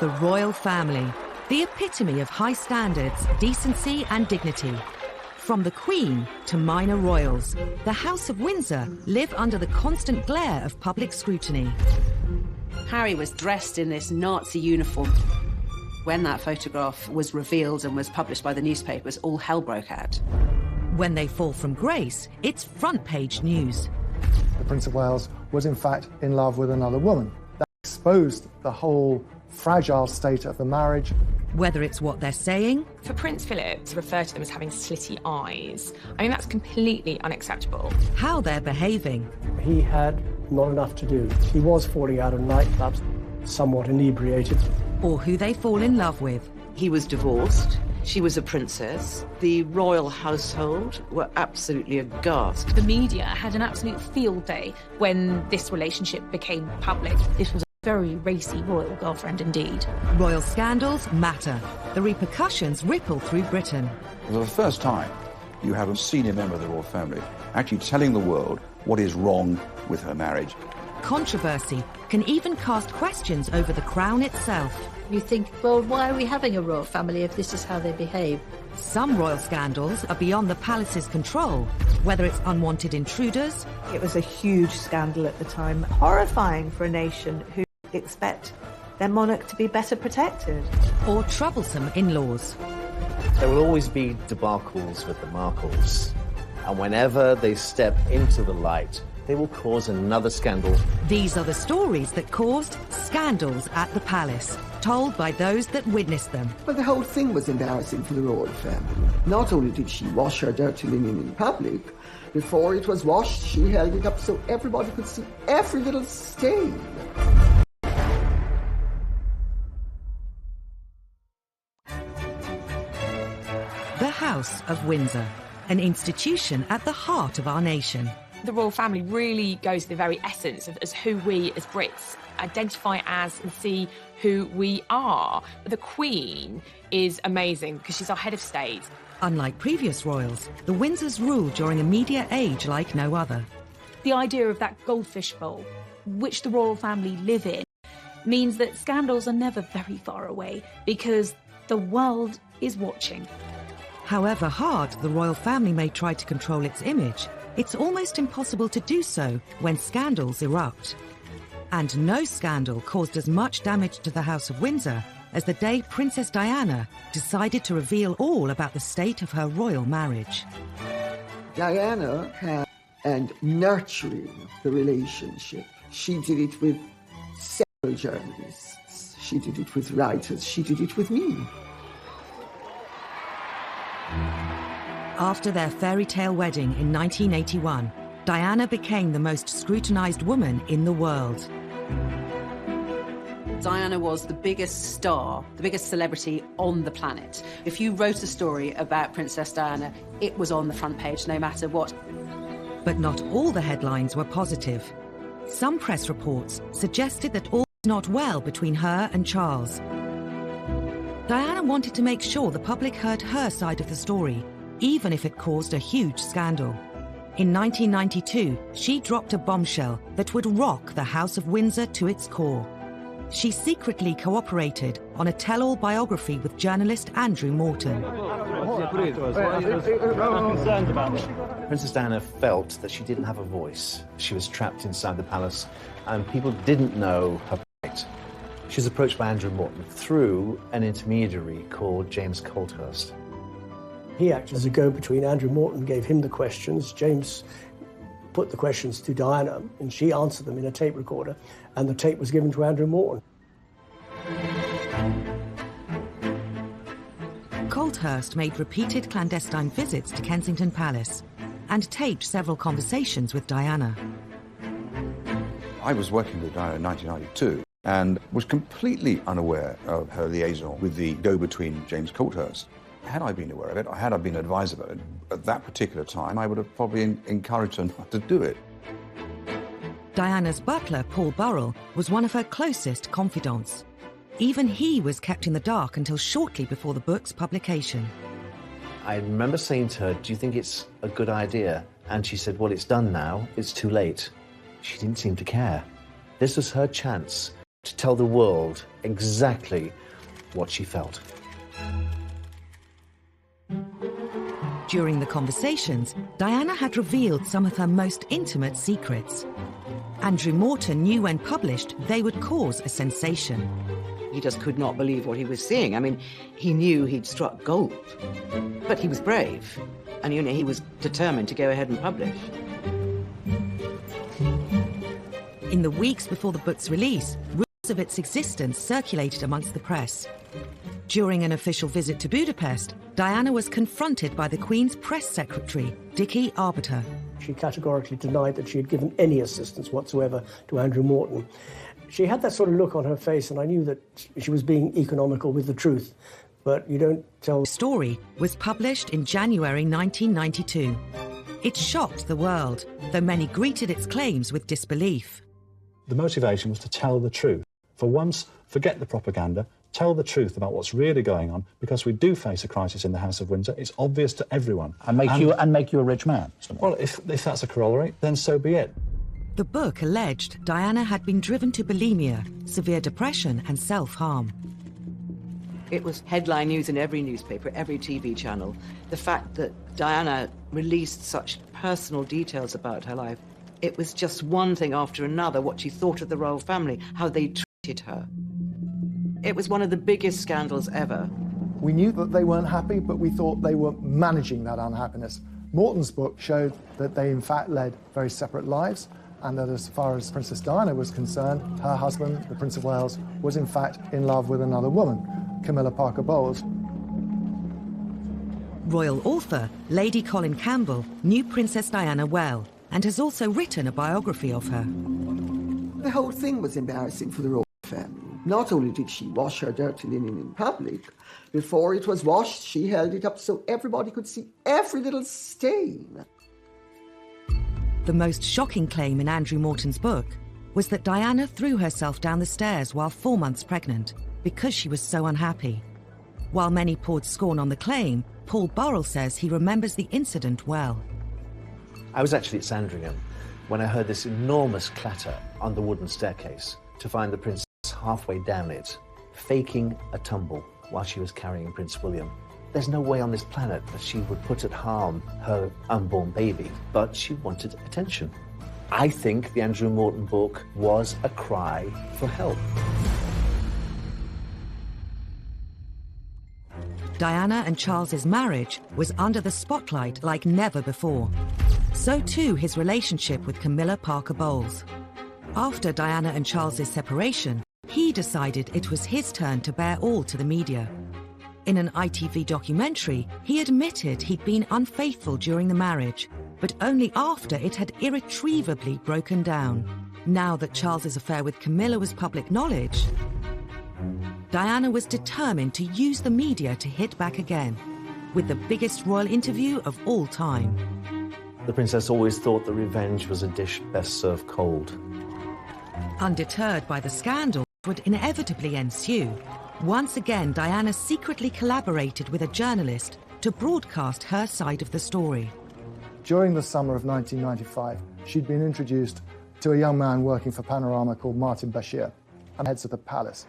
The royal family, the epitome of high standards, decency and dignity. From the Queen to minor royals, the House of Windsor live under the constant glare of public scrutiny. Harry was dressed in this Nazi uniform. When that photograph was revealed and was published by the newspapers, all hell broke out. When they fall from grace, it's front-page news. The Prince of Wales was in fact in love with another woman. That exposed the whole fragile state of the marriage. Whether it's what they're saying... For Prince Philip to refer to them as having slitty eyes, I mean, that's completely unacceptable. How they're behaving. He had not enough to do. He was falling out of nightclubs, somewhat inebriated. Or who they fall in love with. He was divorced. She was a princess. The royal household were absolutely aghast. The media had an absolute field day when this relationship became public. This was a very racy royal girlfriend indeed. Royal scandals matter. The repercussions ripple through Britain. For the first time, you have a senior member of the royal family actually telling the world what is wrong with her marriage. Controversy can even cast questions over the crown itself. You think, well, why are we having a royal family if this is how they behave? Some royal scandals are beyond the palace's control, whether it's unwanted intruders. It was a huge scandal at the time, horrifying for a nation who expect their monarch to be better protected. Or troublesome in-laws. There will always be debacles with the Markles, and whenever they step into the light, they will cause another scandal. These are the stories that caused scandals at the palace, told by those that witnessed them. But the whole thing was embarrassing for the royal family. Not only did she wash her dirty linen in public, before it was washed, she held it up so everybody could see every little stain. The House of Windsor, an institution at the heart of our nation. The royal family really goes to the very essence of as who we as Brits identify as and see who we are. The Queen is amazing because she's our head of state. Unlike previous royals, the Windsors rule during a media age like no other. The idea of that goldfish bowl, which the royal family live in, means that scandals are never very far away because the world is watching. However hard the royal family may try to control its image, it's almost impossible to do so when scandals erupt. And no scandal caused as much damage to the House of Windsor as the day Princess Diana decided to reveal all about the state of her royal marriage. Diana had and nurturing the relationship. She did it with several journalists. She did it with writers. She did it with me. After their fairy tale wedding in 1981, Diana became the most scrutinized woman in the world. Diana was the biggest star, the biggest celebrity on the planet. If you wrote a story about Princess Diana, it was on the front page, no matter what. But not all the headlines were positive. Some press reports suggested that all was not well between her and Charles. Diana wanted to make sure the public heard her side of the story, even if it caused a huge scandal. In 1992, she dropped a bombshell that would rock the House of Windsor to its core. She secretly cooperated on a tell-all biography with journalist Andrew Morton. Princess Diana felt that she didn't have a voice. She was trapped inside the palace, and people didn't know her plight. She was approached by Andrew Morton through an intermediary called James Colthurst. He acted as a go-between. Andrew Morton gave him the questions. James put the questions to Diana, and she answered them in a tape recorder, and the tape was given to Andrew Morton. Colthurst made repeated clandestine visits to Kensington Palace and taped several conversations with Diana. I was working with Diana in 1992 and was completely unaware of her liaison with the go-between James Colthurst. Had I been aware of it, or had I been advised about it, at that particular time, I would have probably encouraged her not to do it. Diana's butler, Paul Burrell, was one of her closest confidants. Even he was kept in the dark until shortly before the book's publication. I remember saying to her, "Do you think it's a good idea?" And she said, "Well, it's done now. It's too late." She didn't seem to care. This was her chance to tell the world exactly what she felt. During the conversations, Diana had revealed some of her most intimate secrets. Andrew Morton knew when published they would cause a sensation. He just could not believe what he was seeing. I mean, he knew he'd struck gold, but he was brave, and he was determined to go ahead and publish. In the weeks before the book's release, rumours of its existence circulated amongst the press. During an official visit to Budapest, Diana was confronted by the Queen's press secretary, Dickie Arbiter. She categorically denied that she had given any assistance whatsoever to Andrew Morton. She had that sort of look on her face, and I knew that she was being economical with the truth. But you don't tell... The story was published in January 1992. It shocked the world, though many greeted its claims with disbelief. The motivation was to tell the truth. For once, forget the propaganda, tell the truth about what's really going on, because we do face a crisis in the House of Windsor. It's obvious to everyone. And make you a rich man. Well, if that's a corollary, then so be it. The book alleged Diana had been driven to bulimia, severe depression and self-harm. It was headline news in every newspaper, every TV channel. The fact that Diana released such personal details about her life, it was just one thing after another, what she thought of the royal family, how they treated her. It was one of the biggest scandals ever. We knew that they weren't happy, but we thought they were managing that unhappiness. Morton's book showed that they in fact led very separate lives, and that as far as Princess Diana was concerned, her husband, the Prince of Wales, was in fact in love with another woman, Camilla Parker Bowles. Royal author Lady Colin Campbell knew Princess Diana well and has also written a biography of her. The whole thing was embarrassing for the royal family. Not only did she wash her dirty linen in public, before it was washed, she held it up so everybody could see every little stain. The most shocking claim in Andrew Morton's book was that Diana threw herself down the stairs while 4 months pregnant because she was so unhappy. While many poured scorn on the claim, Paul Burrell says he remembers the incident well. I was actually at Sandringham when I heard this enormous clatter on the wooden staircase to find the princess halfway down it, faking a tumble while she was carrying Prince William. There's no way on this planet that she would put at harm her unborn baby, but she wanted attention. I think the Andrew Morton book was a cry for help. Diana and Charles's marriage was under the spotlight like never before. So too his relationship with Camilla Parker Bowles. After Diana and Charles's separation, he decided it was his turn to bear all to the media. In an ITV documentary, he admitted he'd been unfaithful during the marriage, but only after it had irretrievably broken down. Now that Charles's affair with Camilla was public knowledge, Diana was determined to use the media to hit back again, with the biggest royal interview of all time. The princess always thought that revenge was a dish best served cold. Undeterred by the scandal that would inevitably ensue, once again Diana secretly collaborated with a journalist to broadcast her side of the story. During the summer of 1995, she'd been introduced to a young man working for Panorama called Martin Bashir, and heads of the palace.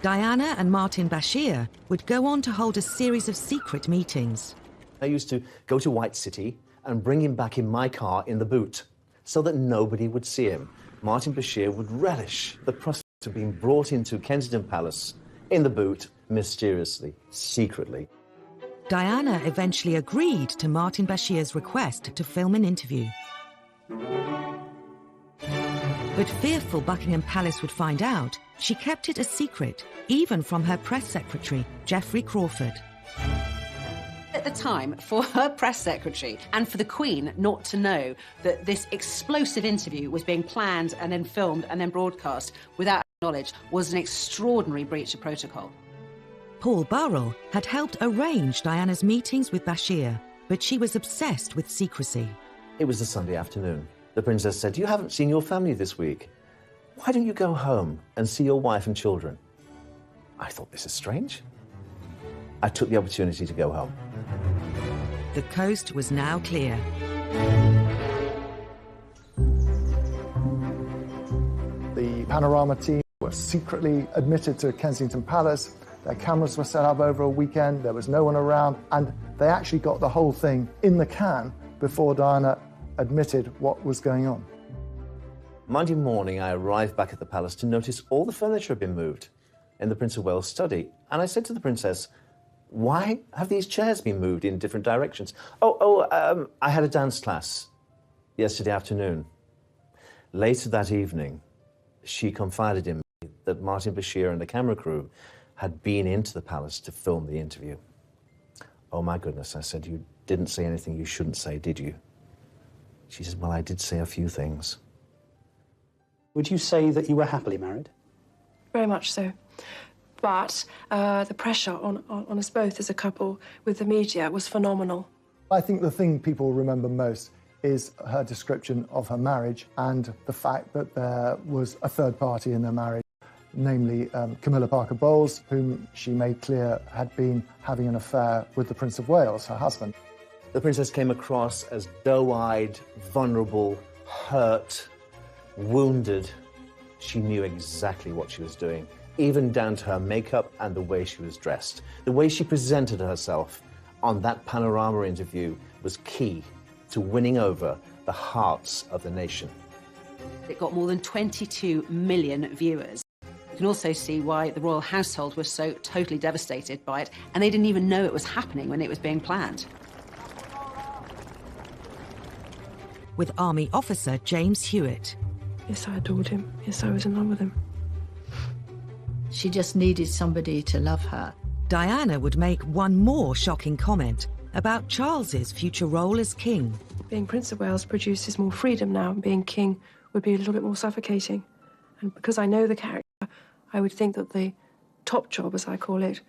Diana and Martin Bashir would go on to hold a series of secret meetings. I used to go to White City and bring him back in my car in the boot so that nobody would see him. Martin Bashir would relish the prospect of being brought into Kensington Palace in the boot, mysteriously, secretly. Diana eventually agreed to Martin Bashir's request to film an interview. But fearful Buckingham Palace would find out, she kept it a secret, even from her press secretary, Geoffrey Crawford. At the time, for her press secretary and for the Queen not to know that this explosive interview was being planned and then filmed and then broadcast without knowledge was an extraordinary breach of protocol. Paul Burrell had helped arrange Diana's meetings with Bashir, but she was obsessed with secrecy. It was a Sunday afternoon. The princess said, "You haven't seen your family this week. Why don't you go home and see your wife and children?" I thought, this is strange. I took the opportunity to go home. The coast was now clear. The Panorama team were secretly admitted to Kensington Palace. Their cameras were set up over a weekend. There was no one around. And they actually got the whole thing in the can before Diana admitted what was going on. Monday morning, I arrived back at the palace to notice all the furniture had been moved in the Prince of Wales' study. And I said to the princess, why have these chairs been moved in different directions? I had a dance class yesterday afternoon. Later that evening, she confided in me that Martin Bashir and the camera crew had been into the palace to film the interview. Oh my goodness, I said, you didn't say anything you shouldn't say, did you? She said, well, I did say a few things. Would you say that you were happily married? Very much so. But the pressure on us both as a couple with the media was phenomenal. I think the thing people remember most is her description of her marriage and the fact that there was a third party in their marriage, namely Camilla Parker Bowles, whom she made clear had been having an affair with the Prince of Wales, her husband. The princess came across as doe-eyed, vulnerable, hurt, wounded. She knew exactly what she was doing, even down to her makeup and the way she was dressed. The way she presented herself on that Panorama interview was key to winning over the hearts of the nation. It got more than 22 million viewers. You can also see why the royal household was so totally devastated by it, and they didn't even know it was happening when it was being planned. With Army officer James Hewitt. Yes, I adored him. Yes, I was in love with him. She just needed somebody to love her. Diana would make one more shocking comment about Charles's future role as king. Being Prince of Wales produces more freedom now, and being king would be a little bit more suffocating. And because I know the character, I would think that the top job, as I call it,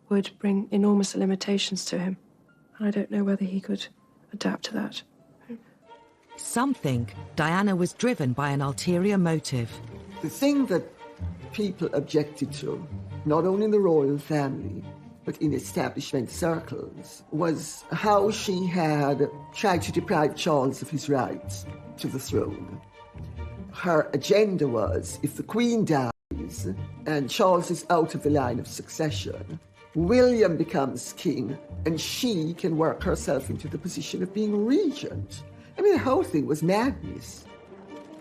would bring enormous limitations to him. And I don't know whether he could adapt to that. Some think Diana was driven by an ulterior motive. The thing that people objected to, not only in the royal family, but in establishment circles, was how she had tried to deprive Charles of his rights to the throne. Her agenda was, if the Queen dies and Charles is out of the line of succession, William becomes king and she can work herself into the position of being regent. I mean, the whole thing was madness.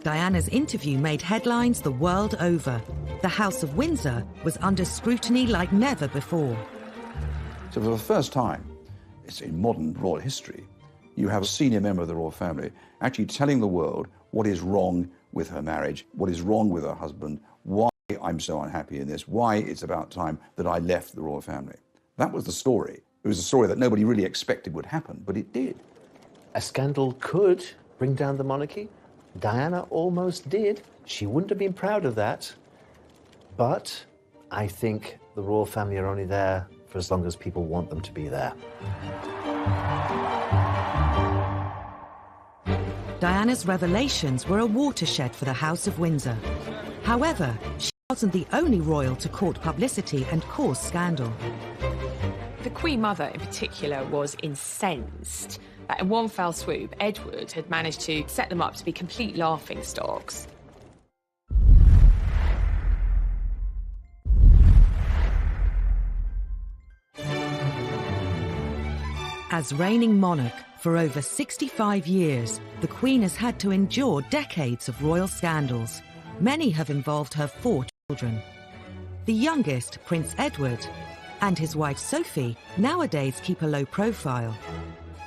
Diana's interview made headlines the world over. The House of Windsor was under scrutiny like never before. So for the first time, it's in modern royal history, you have a senior member of the royal family actually telling the world what is wrong with her marriage, what is wrong with her husband, why I'm so unhappy in this, why it's about time that I left the royal family. That was the story. It was a story that nobody really expected would happen, but it did. A scandal could bring down the monarchy. Diana almost did. She wouldn't have been proud of that. But I think the royal family are only there for as long as people want them to be there. Diana's revelations were a watershed for the House of Windsor. However, she wasn't the only royal to court publicity and cause scandal. The Queen Mother in particular was incensed that in one fell swoop, Edward had managed to set them up to be complete laughingstocks. As reigning monarch for over 65 years, the Queen has had to endure decades of royal scandals. Many have involved her 4 children. The youngest, Prince Edward, and his wife Sophie, nowadays keep a low profile.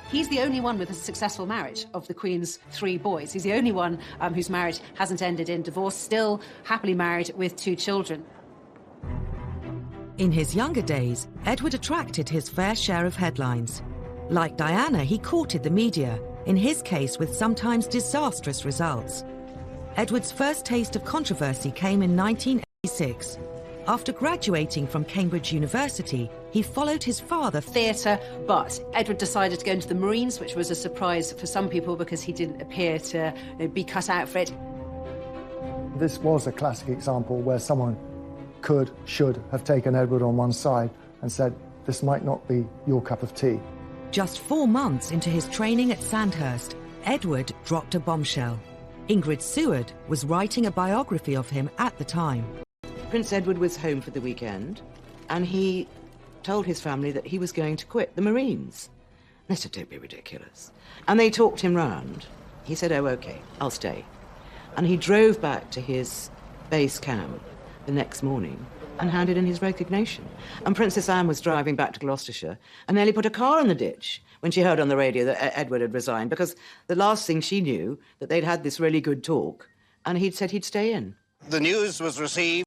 He's the only one with a successful marriage of the Queen's 3 boys. He's the only one whose marriage hasn't ended in divorce, still happily married with 2 children. In his younger days, Edward attracted his fair share of headlines. Like Diana, he courted the media, in his case with sometimes disastrous results. Edward's first taste of controversy came in 1986. After graduating from Cambridge University, he followed his father theatre, but Edward decided to go into the Marines, which was a surprise for some people because he didn't appear to be cut out for it. This was a classic example where someone should have taken Edward on one side and said, this might not be your cup of tea. Just 4 months into his training at Sandhurst, Edward dropped a bombshell. Ingrid Seward was writing a biography of him at the time. Prince Edward was home for the weekend, and he told his family that he was going to quit the Marines. They said, don't be ridiculous. And they talked him round. He said, oh, OK, I'll stay. And he drove back to his base camp the next morning and handed in his resignation. And Princess Anne was driving back to Gloucestershire and nearly put a car in the ditch when she heard on the radio that Edward had resigned, because the last thing she knew, that they'd had this really good talk, and he'd said he'd stay in. The news was received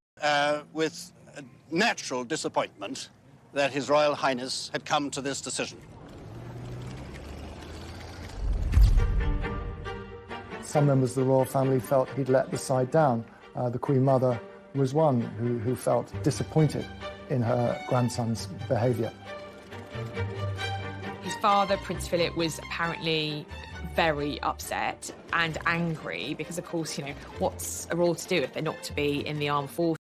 with natural disappointment that His Royal Highness had come to this decision. Some members of the royal family felt he'd let the side down. The Queen Mother was one who felt disappointed in her grandson's behaviour. His father, Prince Philip, was apparently very upset and angry because, of course, you know, what's a royal to do if they're not to be in the armed forces?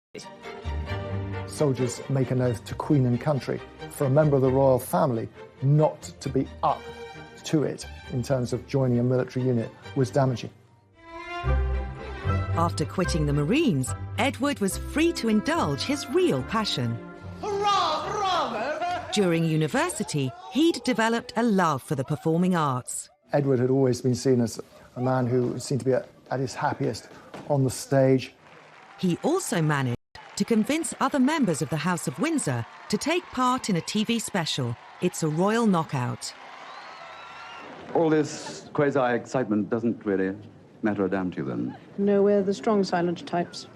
Soldiers make an oath to Queen and country. For a member of the royal family not to be up to it in terms of joining a military unit was damaging. After quitting the Marines, Edward was free to indulge his real passion. Hurrah, hurrah! During university, he'd developed a love for the performing arts. Edward had always been seen as a man who seemed to be at his happiest on the stage. He also managed to convince other members of the House of Windsor to take part in a TV special, It's a Royal Knockout. All this quasi-excitement doesn't really matter a damn to you, then? No, we're the strong silent types.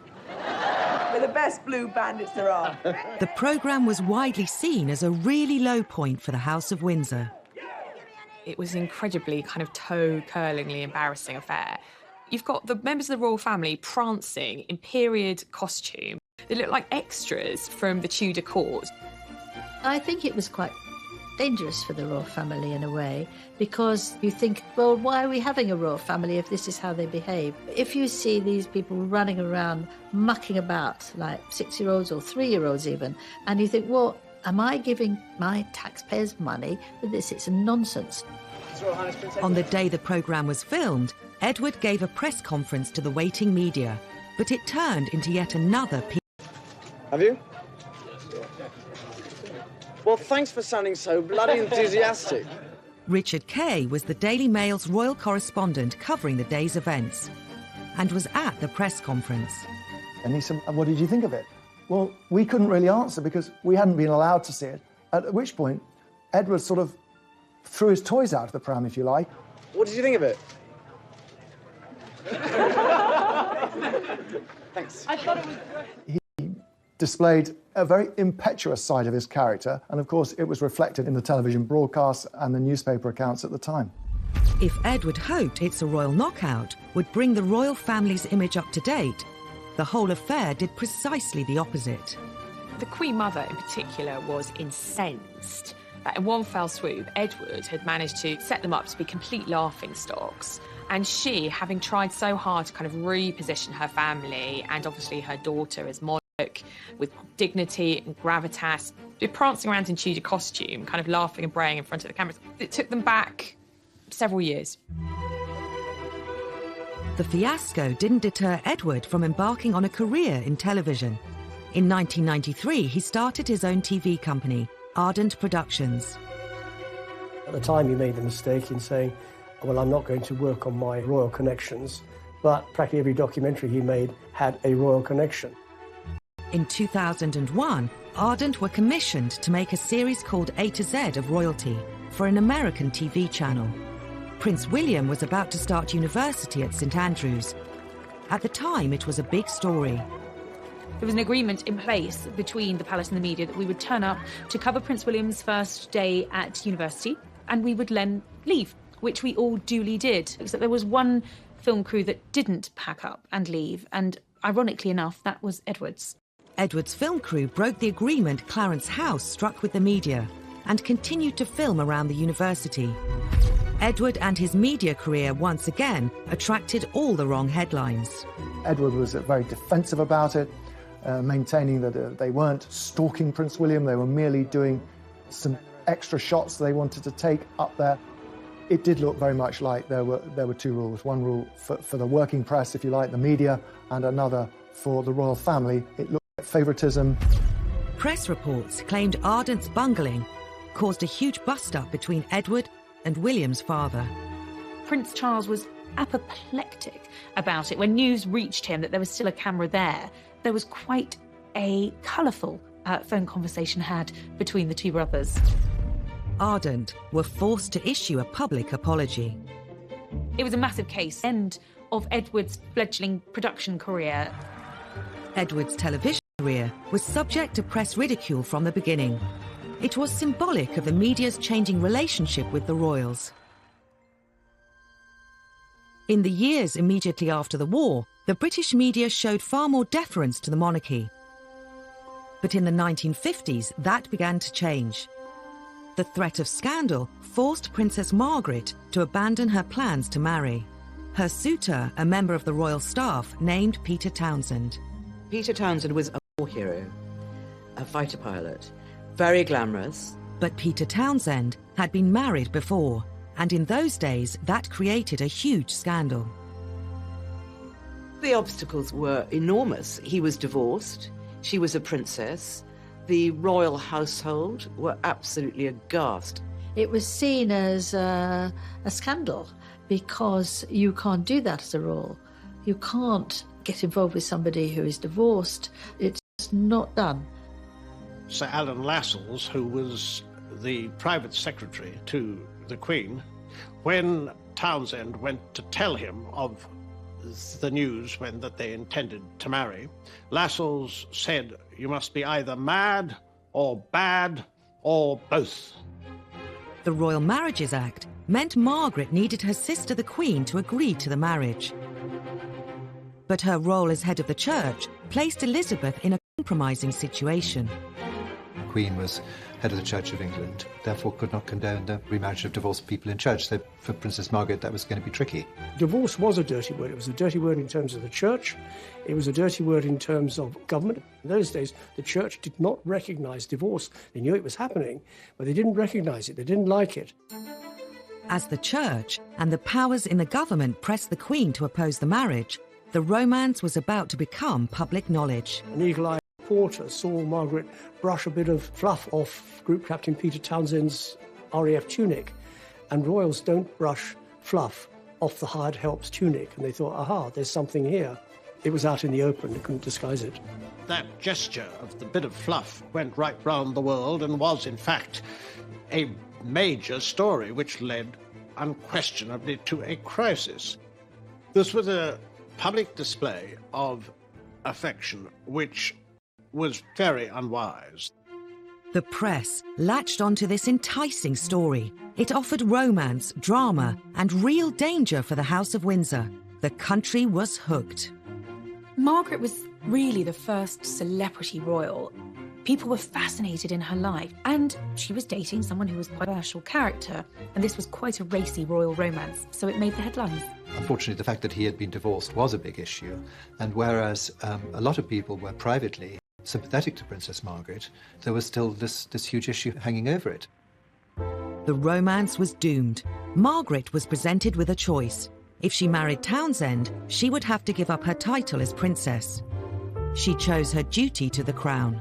We're the best blue bandits there are. The programme was widely seen as a really low point for the House of Windsor. It was an incredibly kind of toe-curlingly embarrassing affair. You've got the members of the royal family prancing in period costume. They look like extras from the Tudor court. I think it was quite dangerous for the royal family in a way, because you think, well, why are we having a royal family if this is how they behave? If you see these people running around, mucking about, like 6-year-olds or 3-year-olds even, and you think, well, am I giving my taxpayers money for this? It's nonsense. On the day the programme was filmed, Edward gave a press conference to the waiting media, but it turned into yet another Have you? Well, thanks for sounding so bloody enthusiastic. Richard Kay was the Daily Mail's royal correspondent covering the day's events and was at the press conference. And he said, what did you think of it? Well, we couldn't really answer because we hadn't been allowed to see it, at which point Edward sort of threw his toys out of the pram, if you like. What did you think of it? Thanks. I thought it was great. He displayed a very impetuous side of his character, and of course it was reflected in the television broadcasts and the newspaper accounts at the time. If Edward hoped It's a Royal Knockout would bring the royal family's image up to date, the whole affair did precisely the opposite. The Queen Mother in particular was incensed that in one fell swoop, Edward had managed to set them up to be complete laughingstocks. And she, having tried so hard to kind of reposition her family and obviously her daughter as monarch with dignity and gravitas, prancing around in Tudor costume, kind of laughing and braying in front of the cameras, it took them back several years. The fiasco didn't deter Edward from embarking on a career in television. In 1993, he started his own TV company, Ardent Productions. At the time, he made the mistake in saying, well, I'm not going to work on my royal connections, but practically every documentary he made had a royal connection. In 2001, Ardent were commissioned to make a series called A to Z of Royalty for an American TV channel. Prince William was about to start university at St Andrews. At the time, it was a big story. There was an agreement in place between the palace and the media that we would turn up to cover Prince William's first day at university, and we would then leave, which we all duly did, except there was one film crew that didn't pack up and leave, and ironically enough, that was Edward's. Edward's film crew broke the agreement Clarence House struck with the media and continued to film around the university. Edward and his media career once again attracted all the wrong headlines. Edward was very defensive about it, maintaining that they weren't stalking Prince William, they were merely doing some extra shots they wanted to take up there. It did look very much like there were two rules. One rule for the working press, if you like, the media, and another for the royal family. It looked favouritism. Press reports claimed Ardent's bungling caused a huge bust-up between Edward and William's father. Prince Charles was apoplectic about it. When news reached him that there was still a camera there, there was quite a colourful phone conversation had between the two brothers. Ardent were forced to issue a public apology. It was a massive case, end of Edward's fledgling production career. Edward's television career was subject to press ridicule from the beginning. It was symbolic of the media's changing relationship with the royals. In the years immediately after the war, the British media showed far more deference to the monarchy. But in the 1950s, that began to change. The threat of scandal forced Princess Margaret to abandon her plans to marry. Her suitor, a member of the royal staff, named Peter Townsend. Peter Townsend was a war hero, a fighter pilot, very glamorous. But Peter Townsend had been married before, and in those days that created a huge scandal. The obstacles were enormous. He was divorced, she was a princess, the royal household were absolutely aghast. It was seen as a scandal because you can't do that as a royal. You can't get involved with somebody who is divorced. It's not done. Sir Alan Lascelles, who was the private secretary to the Queen, when Townsend went to tell him of the news that they intended to marry, Lascelles said, "You must be either mad or bad or both." The Royal Marriages Act meant Margaret needed her sister the Queen to agree to the marriage. But her role as head of the church placed Elizabeth in a compromising situation. The Queen was head of the Church of England, therefore could not condone the remarriage of divorced people in church. So for Princess Margaret, that was going to be tricky. Divorce was a dirty word. It was a dirty word in terms of the church. It was a dirty word in terms of government. In those days, the church did not recognise divorce. They knew it was happening, but they didn't recognise it. They didn't like it. As the church and the powers in the government pressed the Queen to oppose the marriage, the romance was about to become public knowledge. An eagle-eyed reporter saw Margaret brush a bit of fluff off Group Captain Peter Townsend's RAF tunic, and royals don't brush fluff off the hired help's tunic, and they thought, aha, there's something here. It was out in the open, they couldn't disguise it. That gesture of the bit of fluff went right round the world and was, in fact, a major story which led unquestionably to a crisis. This was a public display of affection which was very unwise. The press latched onto this enticing story. It offered romance, drama, and real danger for the House of Windsor. The country was hooked. Margaret was really the first celebrity royal. People were fascinated in her life, and she was dating someone who was quite a controversial character, and this was quite a racy royal romance, so it made the headlines. Unfortunately, the fact that he had been divorced was a big issue, and whereas a lot of people were privately sympathetic to Princess Margaret, there was still this huge issue hanging over it. The romance was doomed. Margaret was presented with a choice. If she married Townsend, she would have to give up her title as princess. She chose her duty to the crown.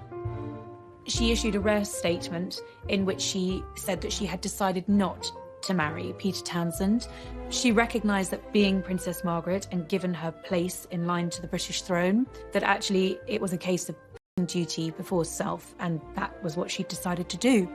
She issued a rare statement in which she said that she had decided not to marry Peter Townsend. She recognised that being Princess Margaret and given her place in line to the British throne, that actually it was a case of duty before self, and that was what she decided to do.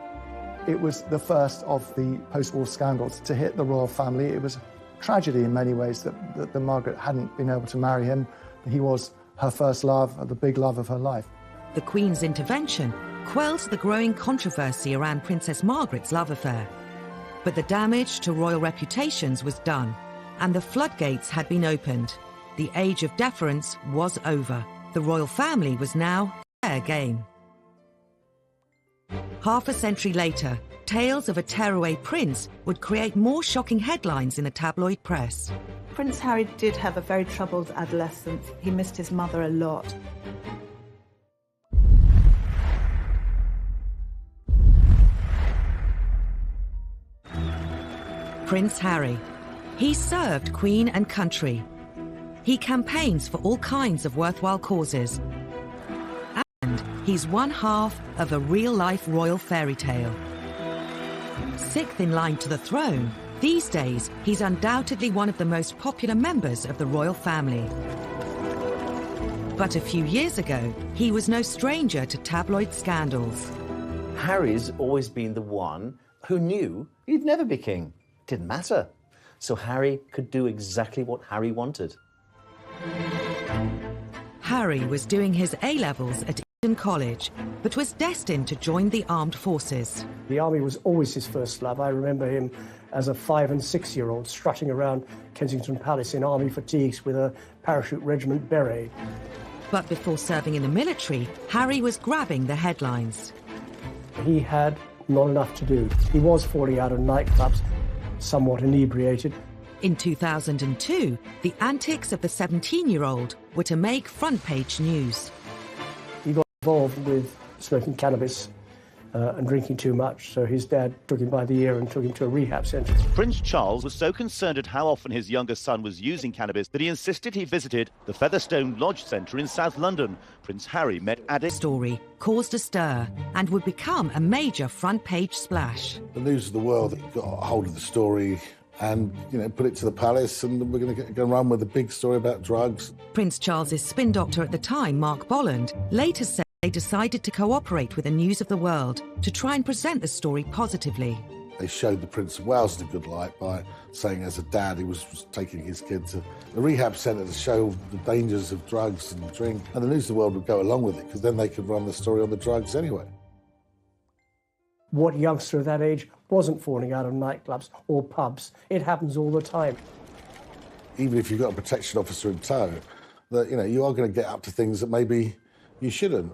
It was the first of the post-war scandals to hit the royal family. It was a tragedy in many ways that Margaret hadn't been able to marry him. He was her first love, the big love of her life. The Queen's intervention quelled the growing controversy around Princess Margaret's love affair. But the damage to royal reputations was done, and the floodgates had been opened. The age of deference was over. The royal family was now fair game. Half a century later, tales of a tearaway prince would create more shocking headlines in the tabloid press. Prince Harry did have a very troubled adolescence. He missed his mother a lot. Prince Harry. He served Queen and country. He campaigns for all kinds of worthwhile causes. And he's one half of a real-life royal fairy tale. Sixth in line to the throne, these days he's undoubtedly one of the most popular members of the royal family. But a few years ago, he was no stranger to tabloid scandals. Harry's always been the one who knew he'd never be king. Didn't matter. So Harry could do exactly what Harry wanted. Harry was doing his A-levels at Eton College, but was destined to join the armed forces. The army was always his first love. I remember him as a 5- and 6-year-old strutting around Kensington Palace in army fatigues with a parachute regiment beret. But before serving in the military, Harry was grabbing the headlines. He had not enough to do. He was falling out of nightclubs, somewhat inebriated. In 2002, the antics of the 17-year-old were to make front-page news. He got involved with smoking cannabis and drinking too much, so his dad took him by the ear and took him to a rehab centre. Prince Charles was so concerned at how often his younger son was using cannabis that he insisted he visited the Featherstone Lodge Centre in South London. Prince Harry met addicts. Story caused a stir and would become a major front-page splash. The News of the World got a hold of the story and, put it to the palace, and we're going to go and run with a big story about drugs. Prince Charles's spin doctor at the time, Mark Bolland, later said they decided to cooperate with the News of the World to try and present the story positively. They showed the Prince of Wales in a good light by saying as a dad he was taking his kid to the rehab centre to show the dangers of drugs and drink. And the News of the World would go along with it because then they could run the story on the drugs anyway. What youngster of that age wasn't falling out of nightclubs or pubs? It happens all the time. Even if you've got a protection officer in tow, that you are going to get up to things that maybe you shouldn't.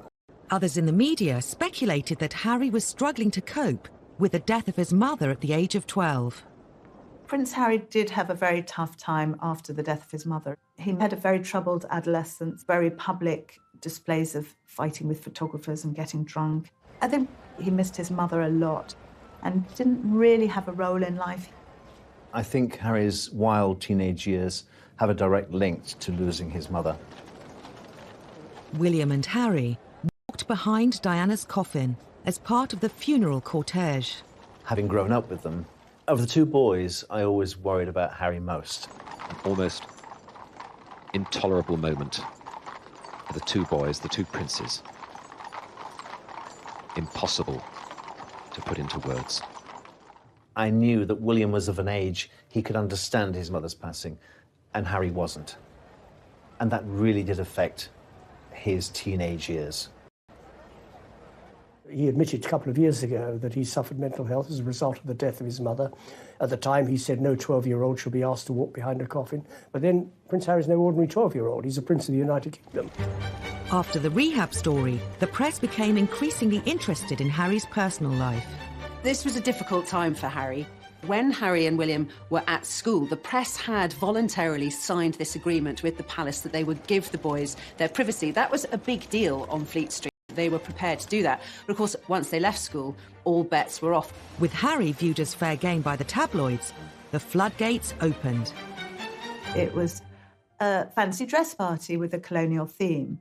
Others in the media speculated that Harry was struggling to cope with the death of his mother at the age of 12. Prince Harry did have a very tough time after the death of his mother. He had a very troubled adolescence, very public displays of fighting with photographers and getting drunk. I think he missed his mother a lot and didn't really have a role in life. I think Harry's wild teenage years have a direct link to losing his mother. William and Harry walked behind Diana's coffin as part of the funeral cortege. Having grown up with them, of the two boys, I always worried about Harry most. An almost intolerable moment for the two boys, the two princes. Impossible to put into words. I knew that William was of an age he could understand his mother's passing, and Harry wasn't. And that really did affect his teenage years. He admitted a couple of years ago that he suffered mental health as a result of the death of his mother. At the time, he said no 12-year-old should be asked to walk behind a coffin. But then Prince Harry's no ordinary 12-year-old. He's a prince of the United Kingdom. After the rehab story, the press became increasingly interested in Harry's personal life. This was a difficult time for Harry. When Harry and William were at school, the press had voluntarily signed this agreement with the palace that they would give the boys their privacy. That was a big deal on Fleet Street. They were prepared to do that. But of course, once they left school, all bets were off. With Harry viewed as fair game by the tabloids, the floodgates opened. It was a fancy dress party with a colonial theme.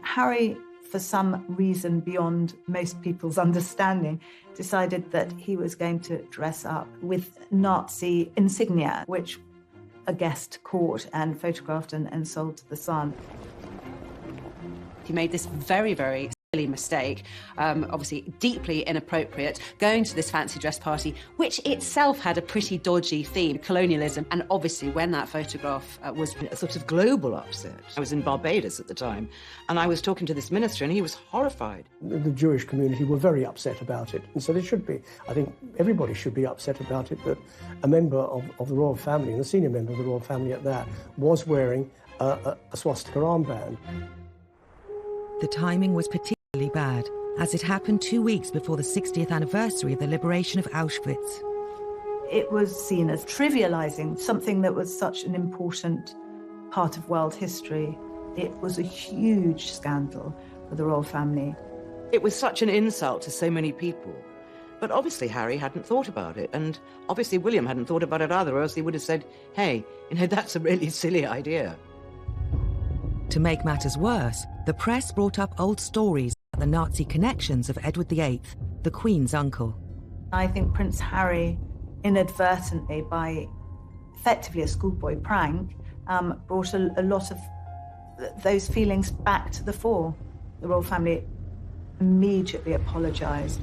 Harry, for some reason beyond most people's understanding, decided that he was going to dress up with Nazi insignia, which a guest caught and photographed and sold to the Sun. He made this very, very silly mistake, obviously deeply inappropriate, going to this fancy dress party, which itself had a pretty dodgy theme, colonialism. And obviously when that photograph was a sort of global upset. I was in Barbados at the time, and I was talking to this minister, and he was horrified. The Jewish community were very upset about it, and so they should be. I think everybody should be upset about it, that a member of the royal family, and a senior member of the royal family at that, was wearing a swastika armband. The timing was particularly bad, as it happened 2 weeks before the 60th anniversary of the liberation of Auschwitz. It was seen as trivialising something that was such an important part of world history. It was a huge scandal for the royal family. It was such an insult to so many people. But obviously Harry hadn't thought about it, and obviously William hadn't thought about it either, or else he would have said, hey, that's a really silly idea. To make matters worse, the press brought up old stories about the Nazi connections of Edward VIII, the Queen's uncle. I think Prince Harry, inadvertently, by effectively a schoolboy prank, brought a lot of those feelings back to the fore. The royal family immediately apologised.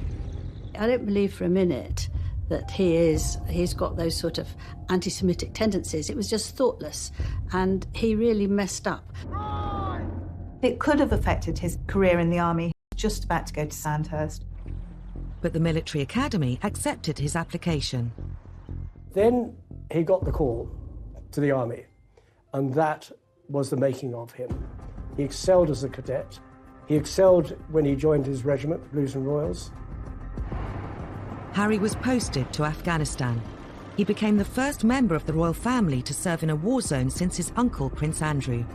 I don't believe for a minute that he's got those sort of anti-Semitic tendencies. It was just thoughtless, and he really messed up. It could have affected his career in the army. He was just about to go to Sandhurst. But the military academy accepted his application. Then he got the call to the army, and that was the making of him. He excelled as a cadet. He excelled when he joined his regiment, the Blues and Royals. Harry was posted to Afghanistan. He became the first member of the royal family to serve in a war zone since his uncle, Prince Andrew.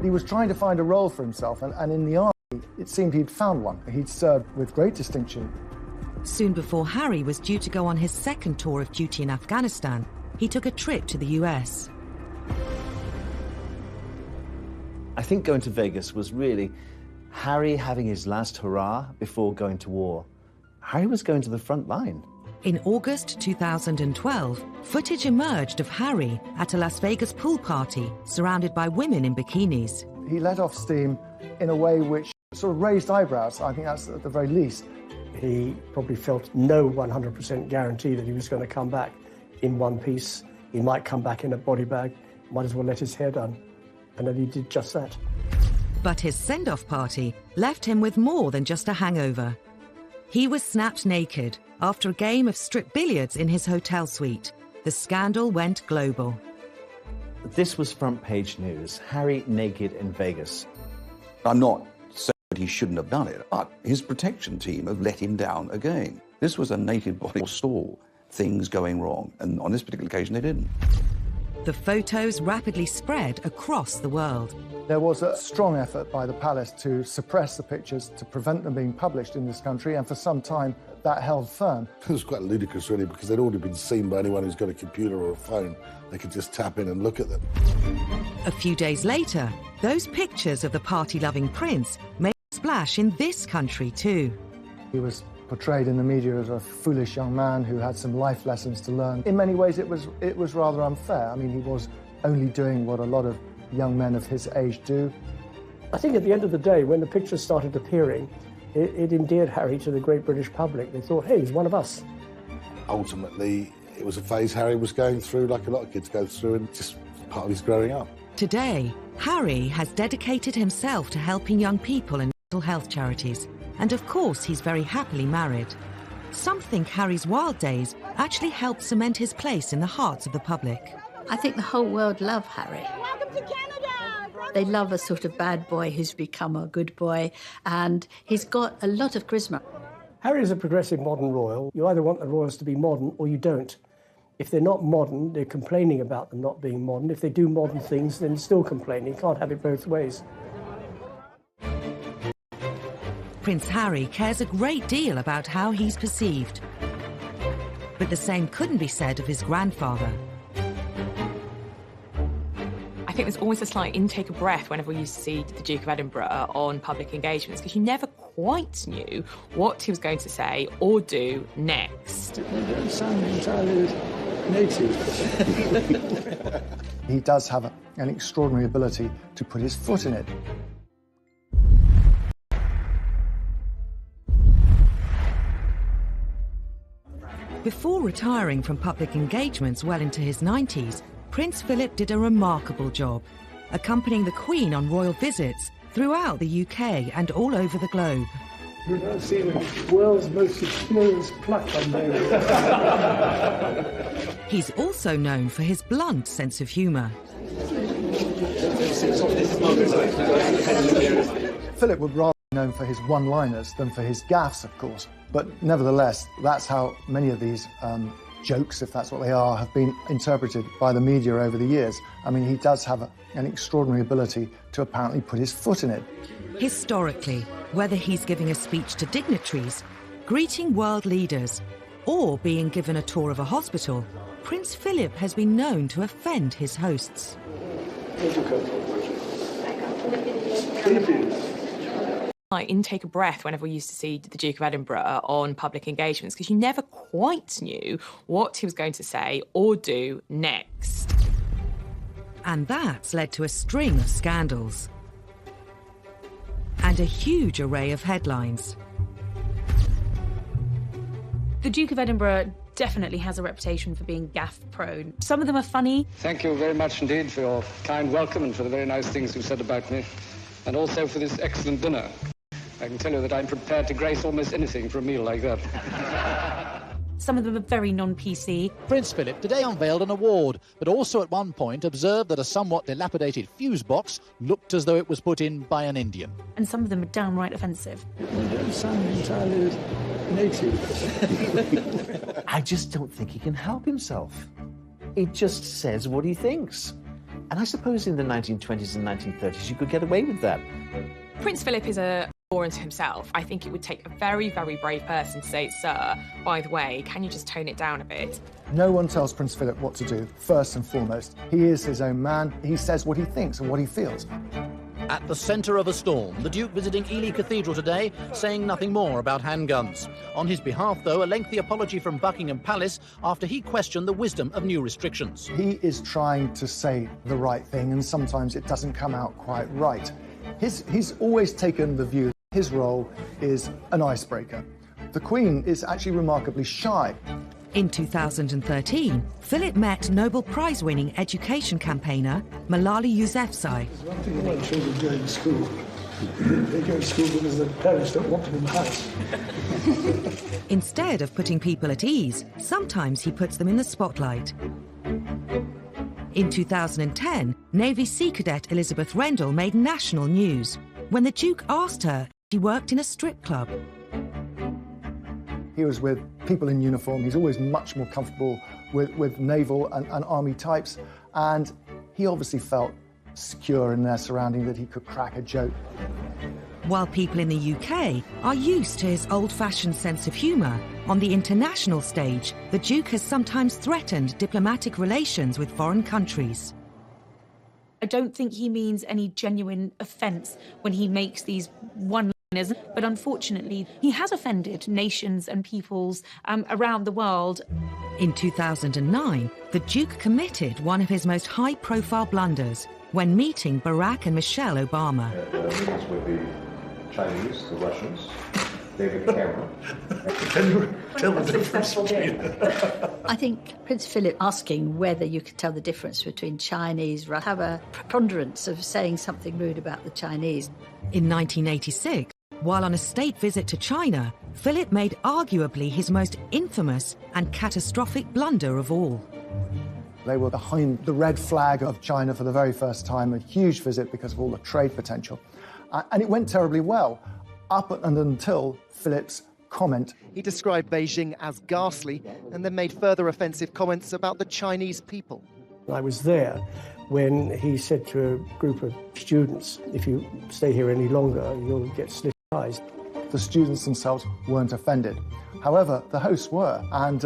He was trying to find a role for himself, and in the army, it seemed he'd found one. He'd served with great distinction. Soon before Harry was due to go on his second tour of duty in Afghanistan, he took a trip to the US. I think going to Vegas was really Harry having his last hurrah before going to war. Harry was going to the front line. In August 2012, footage emerged of Harry at a Las Vegas pool party surrounded by women in bikinis. He let off steam in a way which sort of raised eyebrows. I think that's at the very least. He probably felt no 100% guarantee that he was going to come back in one piece. He might come back in a body bag, might as well let his hair done. And then he did just that. But his send-off party left him with more than just a hangover. He was snapped naked after a game of strip billiards in his hotel suite. The scandal went global. This was front page news. Harry naked in Vegas. I'm not saying that he shouldn't have done it, but his protection team have let him down again. This was a naked body stall, things going wrong, and on this particular occasion they didn't. The photos rapidly spread across the world. There was a strong effort by the palace to suppress the pictures, to prevent them being published in this country, and for some time that held firm. It was quite ludicrous, really, because they'd already been seen by anyone who's got a computer or a phone. They could just tap in and look at them. A few days later, those pictures of the party-loving prince made a splash in this country too. He was portrayed in the media as a foolish young man who had some life lessons to learn. In many ways, it was rather unfair. I mean, he was only doing what a lot of young men of his age do. I think at the end of the day, when the pictures started appearing, it endeared Harry to the great British public. They thought, hey, he's one of us. Ultimately, it was a phase Harry was going through, like a lot of kids go through, and just part of his growing up. Today, Harry has dedicated himself to helping young people and mental health charities. And of course, he's very happily married. Some think Harry's wild days actually helped cement his place in the hearts of the public. I think the whole world love Harry. Welcome to Canada! They love a sort of bad boy who's become a good boy, and he's got a lot of charisma. Harry is a progressive modern royal. You either want the royals to be modern or you don't. If they're not modern, they're complaining about them not being modern. If they do modern things, then still complaining. You can't have it both ways. Prince Harry cares a great deal about how he's perceived. But the same couldn't be said of his grandfather. I think there's always a slight intake of breath whenever we used to see the Duke of Edinburgh on public engagements, because you never quite knew what he was going to say or do next. They don't sound entirely native. He does have an extraordinary ability to put his foot in it. Before retiring from public engagements well into his 90s, Prince Philip did a remarkable job, accompanying the Queen on royal visits throughout the UK and all over the globe. You've not seen the world's most experienced pluck on there. He's also known for his blunt sense of humour. Philip would rather be known for his one-liners than for his gaffes, of course. But nevertheless, that's how many of these jokes, if that's what they are, have been interpreted by the media over the years. I mean, he does have an extraordinary ability to apparently put his foot in it. Historically, whether he's giving a speech to dignitaries, greeting world leaders, or being given a tour of a hospital, Prince Philip has been known to offend his hosts. Philippines. like intake of breath whenever we used to see the Duke of Edinburgh on public engagements, because you never quite knew what he was going to say or do next. And that's led to a string of scandals and a huge array of headlines. The Duke of Edinburgh definitely has a reputation for being gaffe-prone. Some of them are funny. Thank you very much indeed for your kind welcome and for the very nice things you said about me, and also for this excellent dinner. I can tell you that I'm prepared to grace almost anything for a meal like that. Some of them are very non-PC. Prince Philip today unveiled an award, but also at one point observed that a somewhat dilapidated fuse box looked as though it was put in by an Indian. And some of them are downright offensive. You don't sound entirely native. I just don't think he can help himself. He just says what he thinks. And I suppose in the 1920s and 1930s you could get away with that. Prince Philip is a law unto himself. I think it would take a very, very brave person to say, sir, by the way, can you just tone it down a bit? No one tells Prince Philip what to do, first and foremost. He is his own man. He says what he thinks and what he feels. At the centre of a storm, the Duke visiting Ely Cathedral today, saying nothing more about handguns. On his behalf, though, a lengthy apology from Buckingham Palace after he questioned the wisdom of new restrictions. He is trying to say the right thing, and sometimes it doesn't come out quite right. He's always taken the view that his role is an icebreaker. The Queen is actually remarkably shy. In 2013, Philip met Nobel Prize-winning education campaigner Malala Yousafzai. One thing about children going to school. They go to school because their parents don't want them in the house. Instead of putting people at ease, sometimes he puts them in the spotlight. In 2010, Navy Sea Cadet Elizabeth Rendell made national news when the Duke asked her if she worked in a strip club. He was with people in uniform. He's always much more comfortable with naval and army types, and he obviously felt secure in their surrounding that he could crack a joke. While people in the UK are used to his old-fashioned sense of humour, on the international stage, the Duke has sometimes threatened diplomatic relations with foreign countries. I don't think he means any genuine offence when he makes these one-liners, but unfortunately, he has offended nations and peoples around the world. In 2009, the Duke committed one of his most high-profile blunders when meeting Barack and Michelle Obama. Meetings with the Chinese, the Russians, David Cameron. Can you tell the difference between... I think Prince Philip asking whether you could tell the difference between Chinese, have a preponderance of saying something rude about the Chinese. In 1986, while on a state visit to China, Philip made arguably his most infamous and catastrophic blunder of all. They were behind the red flag of China for the very first time, a huge visit because of all the trade potential. And it went terribly well, up and until Philip's comment. He described Beijing as ghastly and then made further offensive comments about the Chinese people. I was there when he said to a group of students, if you stay here any longer, you'll get slit eyes. The students themselves weren't offended. However, the hosts were, and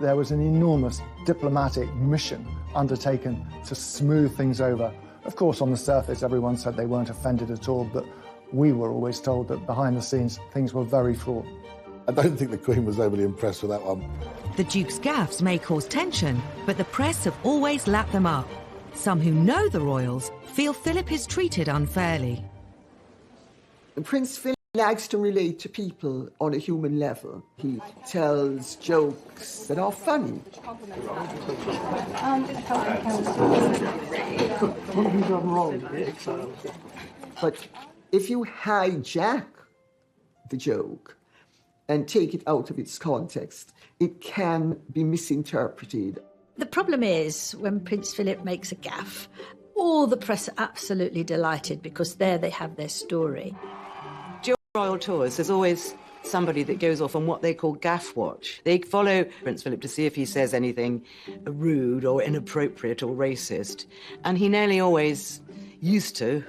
there was an enormous diplomatic mission undertaken to smooth things over. Of course, on the surface, everyone said they weren't offended at all, but we were always told that behind the scenes, things were very fraught. I don't think the Queen was overly impressed with that one. The Duke's gaffes may cause tension, but the press have always lapped them up. Some who know the royals feel Philip is treated unfairly. Prince Philip likes to relate to people on a human level. He tells jokes that are funny. What have you done wrong? But if you hijack the joke and take it out of its context, it can be misinterpreted. The problem is when Prince Philip makes a gaffe, all the press are absolutely delighted because there they have their story. During royal tours, there's always somebody that goes off on what they call gaff watch. They follow Prince Philip to see if he says anything rude or inappropriate or racist. And he nearly always used to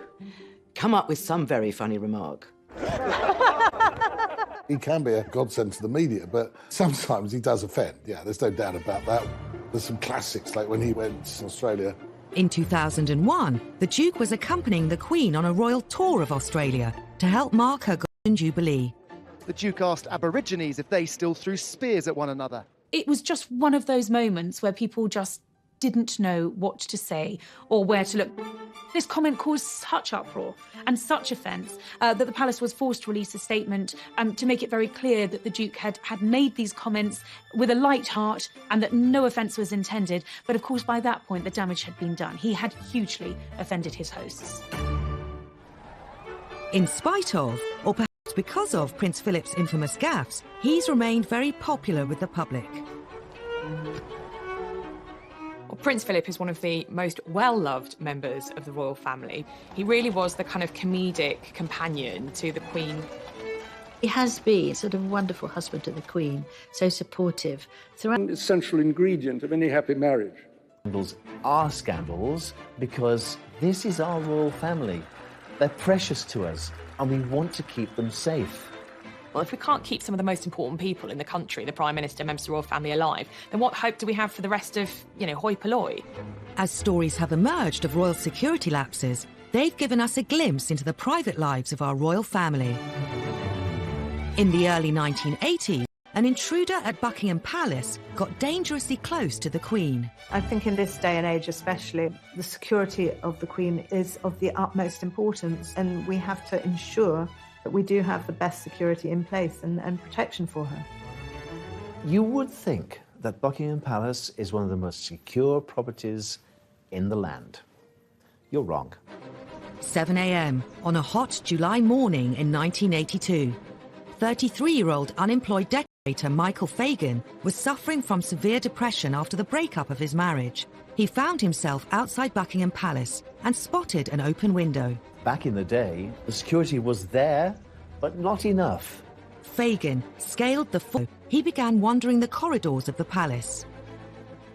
come up with some very funny remark. He can be a godsend to the media, but sometimes he does offend. Yeah, there's no doubt about that. There's some classics, like when he went to Australia. In 2001, the Duke was accompanying the Queen on a royal tour of Australia to help mark her Jubilee. The Duke asked Aborigines if they still threw spears at one another. It was just one of those moments where people just didn't know what to say or where to look. This comment caused such uproar and such offence that the palace was forced to release a statement to make it very clear that the Duke had made these comments with a light heart and that no offence was intended. But of course, by that point, the damage had been done. He had hugely offended his hosts. In spite of, or perhaps because of Prince Philip's infamous gaffes, he's remained very popular with the public. Well, Prince Philip is one of the most well-loved members of the royal family. He really was the kind of comedic companion to the Queen. He has been sort of a wonderful husband to the Queen, so supportive throughout. The essential ingredient of any happy marriage. Scandals are scandals because this is our royal family. They're precious to us, and we want to keep them safe. Well, if we can't keep some of the most important people in the country, the Prime Minister, members of the royal family, alive, then what hope do we have for the rest of, hoi polloi? As stories have emerged of royal security lapses, they've given us a glimpse into the private lives of our royal family. In the early 1980s, an intruder at Buckingham Palace got dangerously close to the Queen. I think in this day and age especially, the security of the Queen is of the utmost importance, and we have to ensure that we do have the best security in place and protection for her. You would think that Buckingham Palace is one of the most secure properties in the land. You're wrong. 7 a.m. on a hot July morning in 1982. 33-year-old unemployed decorator Michael Fagan was suffering from severe depression after the breakup of his marriage. He found himself outside Buckingham Palace and spotted an open window. Back in the day, the security was there, but not enough. Fagan scaled the floor. He began wandering the corridors of the palace.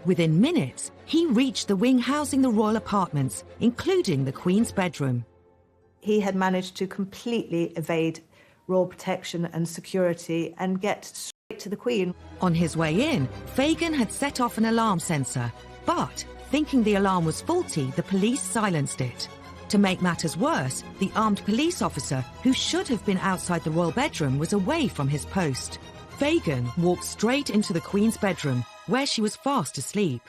Within minutes, he reached the wing housing the royal apartments, including the Queen's bedroom. He had managed to completely evade royal protection and security and get straight to the Queen. On his way in, Fagan had set off an alarm sensor, but thinking the alarm was faulty, the police silenced it. To make matters worse, the armed police officer, who should have been outside the royal bedroom, was away from his post. Fagan walked straight into the Queen's bedroom, where she was fast asleep.